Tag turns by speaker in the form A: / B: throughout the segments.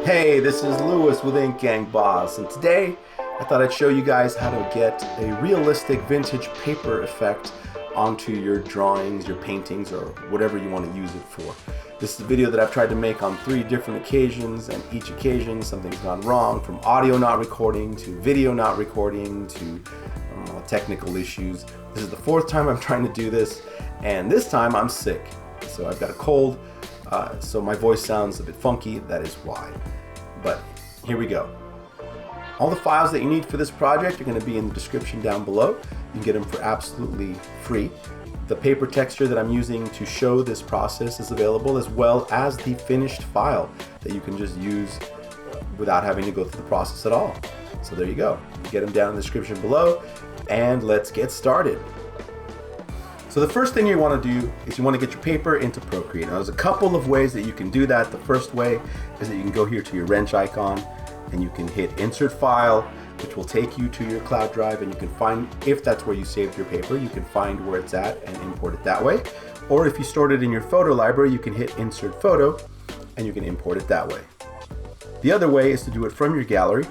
A: Hey, this is Lewis with Ink Gang Boss, and today I thought I'd show you guys how to get a realistic vintage paper effect onto your drawings, your paintings, or whatever you want to use it for. This is a video that I've tried to make on 3 different occasions, and each occasion something's gone wrong, from audio not recording to video not recording to technical issues. This is the 4th time I'm trying to do this, and this time I'm sick. So I've got a cold, so my voice sounds a bit funky, that is why. But here we go. All the files that you need for this project are going to be in the description down below. You can get them for absolutely free. The paper texture that I'm using to show this process is available, as well as the finished file that you can just use without having to go through the process at all. So there you go. Get them down in the description below, and let's get started. So the first thing you want to do is you want to get your paper into Procreate. Now there's a couple of ways that you can do that. The first way is that you can go here to your wrench icon and you can hit Insert File, which will take you to your cloud drive, and you can find, if that's where you saved your paper, you can find where it's at and import it that way. Or if you stored it in your photo library, you can hit Insert Photo and you can import it that way. The other way is to do it from your gallery.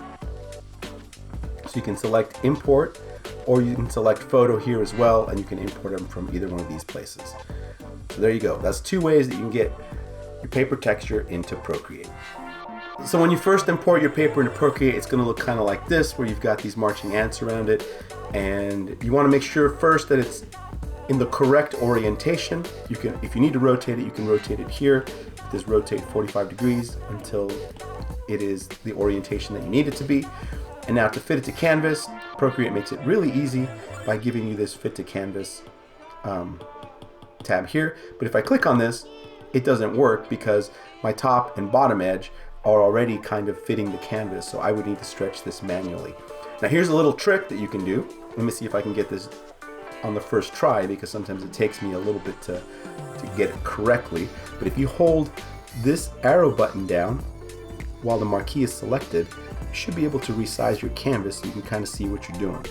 A: So you can select Import, or you can select Photo here as well, and you can import them from either one of these places. So there you go. That's 2 ways that you can get your paper texture into Procreate. So when you first import your paper into Procreate, it's going to look kind of like this, where you've got these marching ants around it, and you want to make sure first that it's in the correct orientation. You can, if you need to rotate it, you can rotate it here. Just rotate 45 degrees until it is the orientation that you need it to be. And now to fit it to canvas, Procreate makes it really easy by giving you this Fit to Canvas tab here. But if I click on this, it doesn't work because my top and bottom edge are already kind of fitting the canvas, so I would need to stretch this manually. Now here's a little trick that you can do. Let me see if I can get this on the first try, because sometimes it takes me a little bit to get it correctly. But if you hold this arrow button down while the marquee is selected, you should be able to resize your canvas so you can kind of see what you're doing.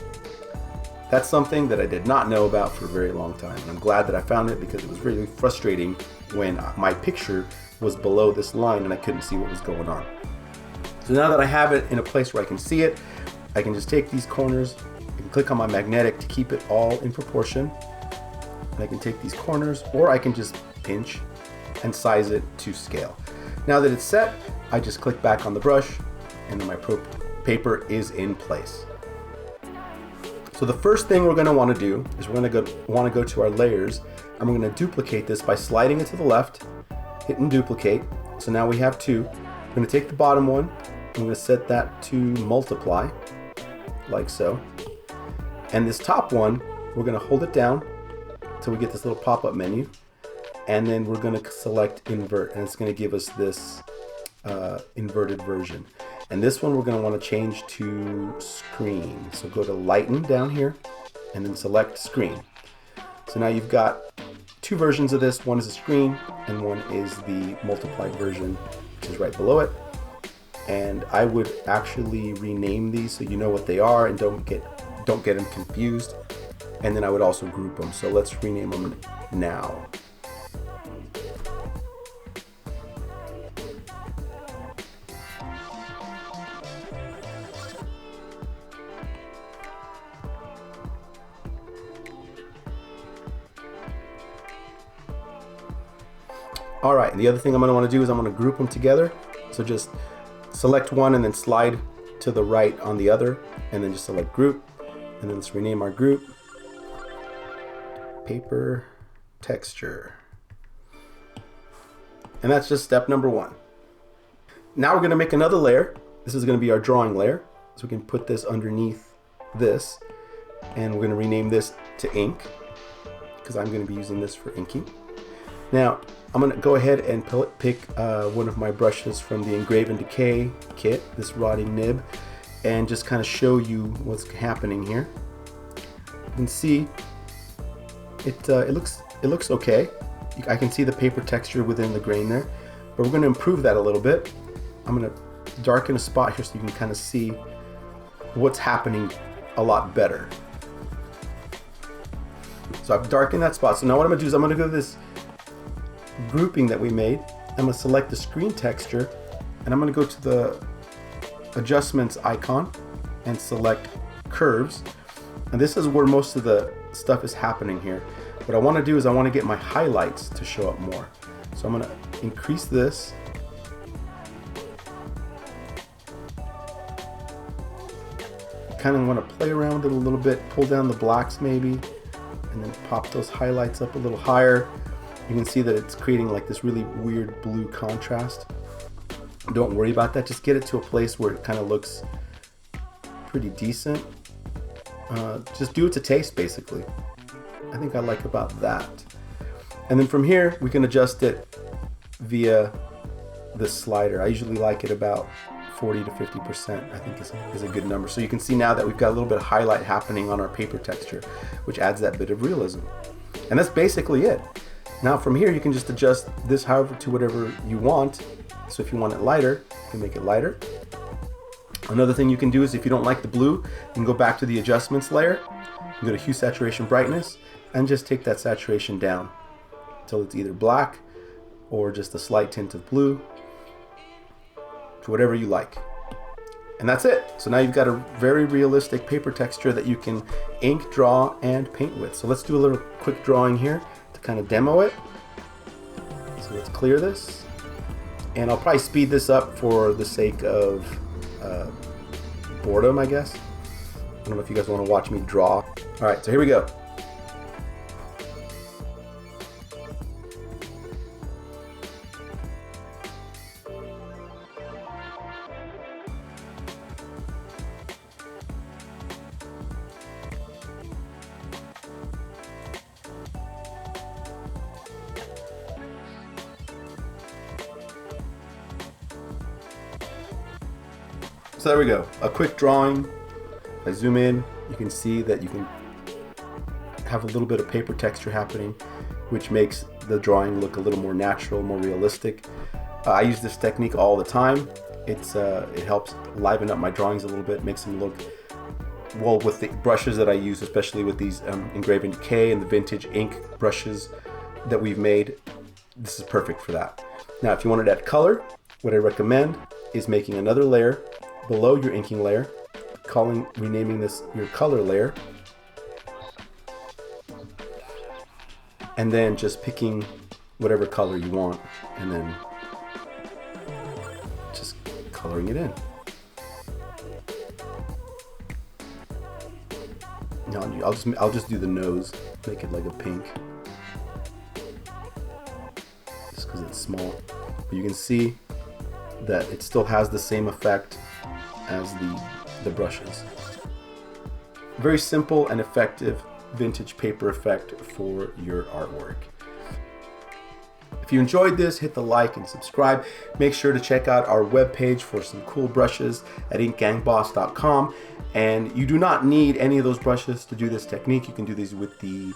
A: That's something that I did not know about for a very long time, and I'm glad that I found it, because it was really frustrating when my picture was below this line and I couldn't see what was going on. So now that I have it in a place where I can see it, I can just take these corners and click on my magnetic to keep it all in proportion. And I can take these corners, or I can just pinch and size it to scale. Now that it's set, I just click back on the brush, and then my paper is in place. So the first thing we're going to want to do is we're going to want to go to our layers, and we're going to duplicate this by sliding it to the left, hitting duplicate. So now we have 2. I'm going to take the bottom one, I'm going to set that to multiply, like so. And this top one, we're going to hold it down until we get this little pop-up menu, and then we're going to select invert, and it's going to give us this inverted version. And this one we're going to want to change to screen. So go to lighten down here and then select screen. So now you've got 2 versions of this. One is a screen and one is the multiplied version, which is right below it. And I would actually rename these so you know what they are and don't get them confused. And then I would also group them. So let's rename them now. Alright, and the other thing I'm going to want to do is I'm going to group them together. So just select one and then slide to the right on the other, and then just select group, and then let's rename our group Paper Texture. And that's just step number 1. Now we're going to make another layer. This is going to be our drawing layer. So we can put this underneath this, and we're going to rename this to ink, because I'm going to be using this for inking. Now, I'm going to go ahead and pick one of my brushes from the Engrave and Decay kit, this rotting nib, and just kind of show you what's happening here. You can see it looks okay. I can see the paper texture within the grain there, but we're going to improve that a little bit. I'm going to darken a spot here so you can kind of see what's happening a lot better. So I've darkened that spot. So now what I'm going to do is I'm going to go to this grouping that we made. I'm going to select the screen texture and I'm going to go to the adjustments icon and select curves. And this is where most of the stuff is happening here. What I want to do is I want to get my highlights to show up more. So I'm going to increase this. Kind of want to play around with it a little bit, pull down the blacks maybe, and then pop those highlights up a little higher. You can see that it's creating like this really weird blue contrast. Don't worry about that, just get it to a place where it kind of looks pretty decent. Just do it to taste basically. I think I like about that. And then from here we can adjust it via the slider. I usually like it about 40 to 50%, I think is a good number. So you can see now that we've got a little bit of highlight happening on our paper texture, which adds that bit of realism. And that's basically it. Now from here you can just adjust this however to whatever you want. So if you want it lighter, you can make it lighter. Another thing you can do is if you don't like the blue, you can go back to the adjustments layer, you go to hue, saturation, brightness, and just take that saturation down until it's either black or just a slight tint of blue, to whatever you like. And that's it. So now you've got a very realistic paper texture that you can ink, draw, and paint with. So let's do a little quick drawing here to kind of demo it. So let's clear this. And I'll probably speed this up for the sake of boredom, I guess. I don't know if you guys want to watch me draw. All right, so here we go. So there we go, a quick drawing. If I zoom in, you can see that you can have a little bit of paper texture happening, which makes the drawing look a little more natural, more realistic. I use this technique all the time. It helps liven up my drawings a little bit, makes them look, well, with the brushes that I use, especially with these Engrave and Decay and the vintage ink brushes that we've made, this is perfect for that. Now, if you want to add color, what I recommend is making another layer below your inking layer, renaming this your color layer, and then just picking whatever color you want and then just coloring it in. Now I'll just do the nose, make it like a pink, just because it's small. But you can see that it still has the same effect as the brushes. Very simple and effective vintage paper effect for your artwork. If you enjoyed this, hit the like and subscribe. Make sure to check out our webpage for some cool brushes at inkgangboss.com. And you do not need any of those brushes to do this technique. You can do these with the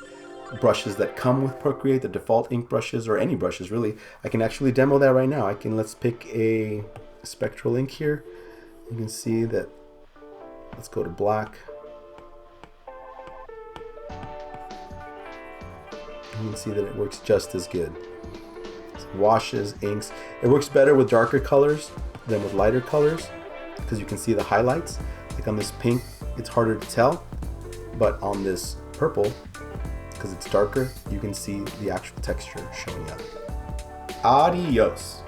A: brushes that come with Procreate, the default ink brushes, or any brushes really. I can actually demo that right now. Let's pick a spectral ink here. You can see that, let's go to black. You can see that it works just as good. So washes, inks. It works better with darker colors than with lighter colors because you can see the highlights. Like on this pink, it's harder to tell, but on this purple, because it's darker, you can see the actual texture showing up. Adios.